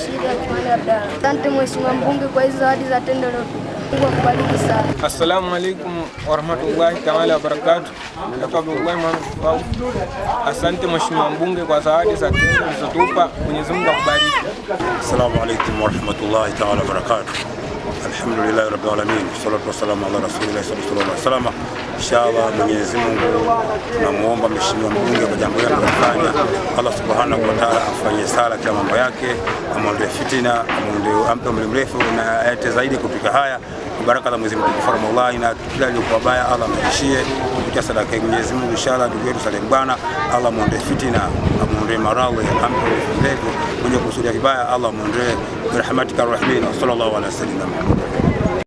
Rashid Athmani Abdalla. Asante Mheshimiwa Mbunge kwa hizo zawadi za tendo leo. Mungu akubariki sana. Assalamu alaikum warahmatullahi ta'ala wabarakatuh. Asante Mheshimiwa Mbunge kwa zawadi za tendo ulizotupa. Mwenyezi Mungu akubariki. Assalamu alaikum warahmatullahi ta'ala wabarakatuh. Alhamdulillahi rabbil alamin. Salatu wassalamu ala rasulillah sallallahu alaihi wasallam. Inshallah Mwenyezi Mungu tunamuomba Mheshimiwa Mbunge kwa jambo hili alifanya. Allah Subhanahu wa Ta'ala afanye sala kwa mambo yake, amuondoe fitina, ampe umri mrefu na ayate zaidi kupika haya. Baraka za Mwenyezi Mungu Ramadhani na kila lililokuwa baya Allah amrudishie kupitia sadaka ya Mwenyezi Mungu. Inshallah ndugu yetu Salim bwana, Allah amuondoe fitina, amuondoe maradhi, ampe mrefu, mwenye kusudia vibaya Allah amuondoe birahmatika arrahmin. Sallallahu alaihi wasallam.